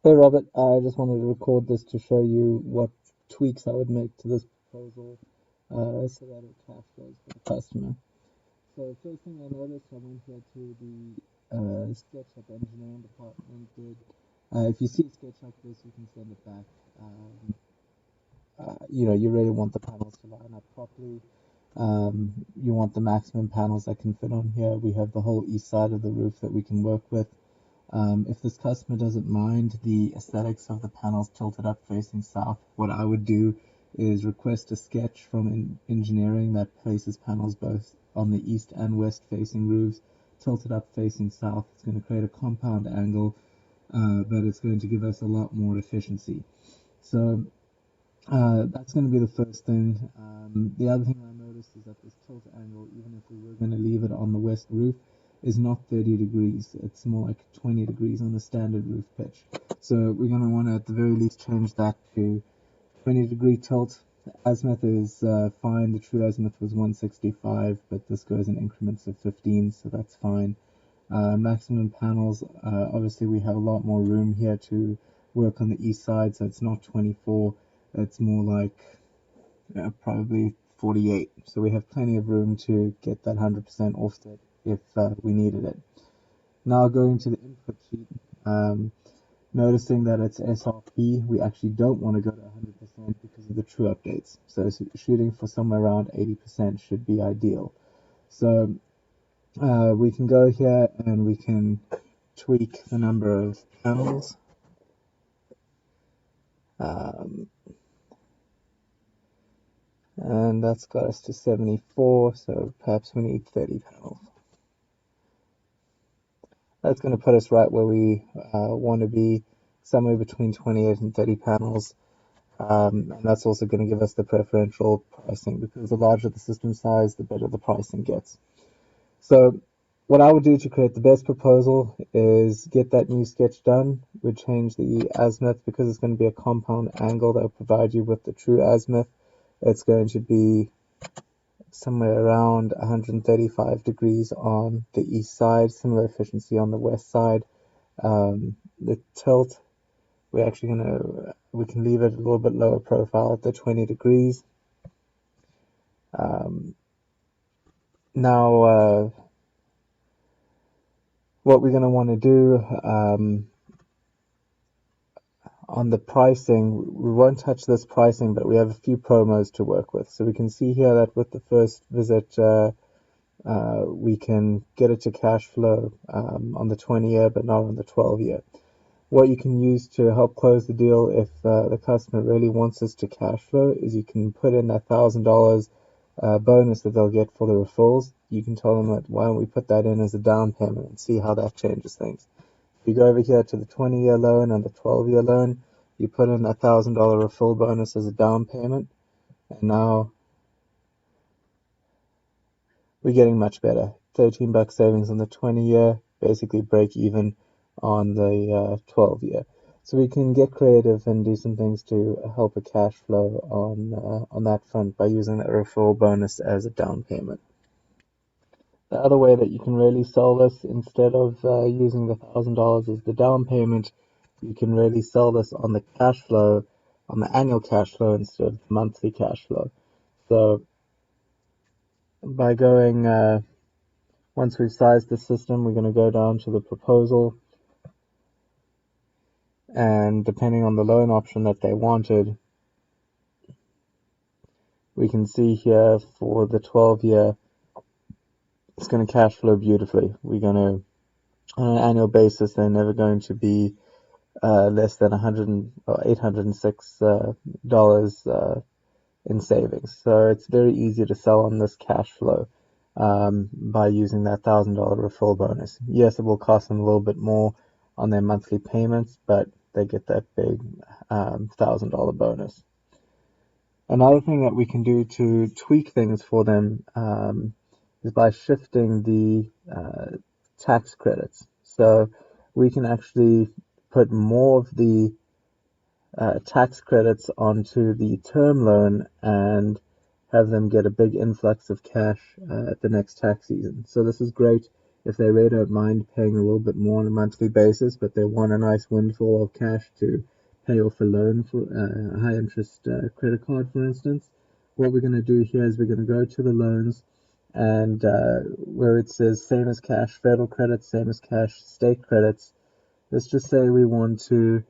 Hey Robert, I just wanted to record this to show you what tweaks I would make to this proposal so that it cash flows for the customer. So first thing I noticed, I went here to the SketchUp engineering department. If you see a sketch like this, you can send it back. You really want the panels to line up properly. You want the maximum panels that can fit on here. We have the whole east side of the roof that we can work with. If this customer doesn't mind the aesthetics of the panels tilted up facing south, what I would do is request a sketch from engineering that places panels both on the east and west facing roofs, tilted up facing south. It's going to create a compound angle, but it's going to give us a lot more efficiency. So that's going to be the first thing. The other thing I noticed is that this tilt angle, even if we were going to leave it on the west roof, is not 30 degrees. It's more like 20 degrees on a standard roof pitch. So we're going to want to, at the very least, change that to 20-degree tilt. The azimuth is fine. The true azimuth was 165, but this goes in increments of 15, so that's fine. Maximum panels, obviously we have a lot more room here to work on the east side, so it's not 24, it's more like probably 48. So we have plenty of room to get that 100% offset if we needed it. Now going to the input sheet, noticing that it's SRP, we actually don't want to go to 100% because of the true updates. So shooting for somewhere around 80% should be ideal. So we can go here and we can tweak the number of panels. And that's got us to 74, so perhaps we need 30 panels. That's going to put us right where we want to be, somewhere between 28 and 30 panels. And that's also going to give us the preferential pricing, because the larger the system size, the better the pricing gets. So what I would do to create the best proposal is get that new sketch done. We'd change the azimuth, because it's going to be a compound angle that will provide you with the true azimuth. It's going to be somewhere around 135 degrees on the east side, similar efficiency on the west side. The tilt, we can leave it a little bit lower profile at the 20 degrees. Now, what we're going to want to do on the pricing, we won't touch this pricing, but we have a few promos to work with. So we can see here that with the first visit, we can get it to cash flow on the 20-year, but not on the 12-year. What you can use to help close the deal if the customer really wants us to cash flow is you can put in that $1,000 bonus that they'll get for the referrals. You can tell them that, why don't we put that in as a down payment and see how that changes things. If you go over here to the 20-year loan and the 12-year loan, you put in that $1,000 referral bonus as a down payment, and now we're getting much better. $13 savings on the 20-year, basically break even on the 12-year. So we can get creative and do some things to help a cash flow on that front by using that referral bonus as a down payment. The other way that you can really sell this, instead of using the $1,000 as the down payment, you can really sell this on the cash flow, on the annual cash flow instead of the monthly cash flow. So by going, once we've sized the system, we're going to go down to the proposal, and depending on the loan option that they wanted, we can see here for the 12-year, it's going to cash flow beautifully. We're going to, on an annual basis, they're never going to be less than $806 in savings. So it's very easy to sell on this cash flow by using that $1,000 referral bonus. Yes, it will cost them a little bit more on their monthly payments, but they get that big $1,000 bonus. Another thing that we can do to tweak things for them is by shifting the tax credits. So we can actually put more of the tax credits onto the term loan and have them get a big influx of cash at the next tax season. So this is great if they really don't mind paying a little bit more on a monthly basis, but they want a nice windfall of cash to pay off a loan for a high interest credit card, for instance, what we're going to do here is we're going to go to the loans and where it says same as cash, federal credits, same as cash, state credits. Let's just say we want to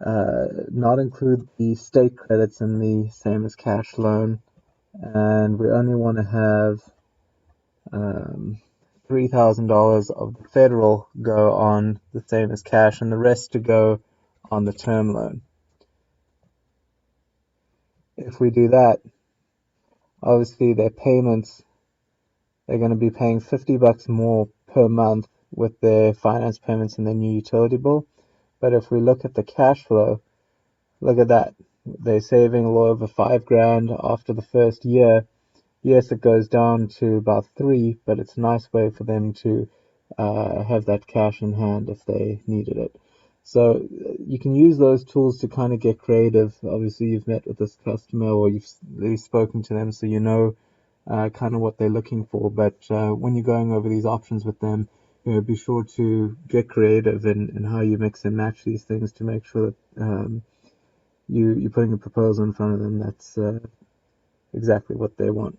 not include the state credits in the same as cash loan, and we only want to have $3,000 of the federal go on the same as cash and the rest to go on the term loan. If we do that, obviously their payments, they're going to be paying $50 more per month with their finance payments and their new utility bill. But if we look at the cash flow, look at that. They're saving a little over $5,000 after the first year. Yes, it goes down to about 3, but it's a nice way for them to have that cash in hand if they needed it. So you can use those tools to kind of get creative. Obviously, you've met with this customer or you've spoken to them, so you know kind of what they're looking for. But when you're going over these options with them, be sure to get creative in how you mix and match these things to make sure that you're putting a proposal in front of them that's exactly what they want.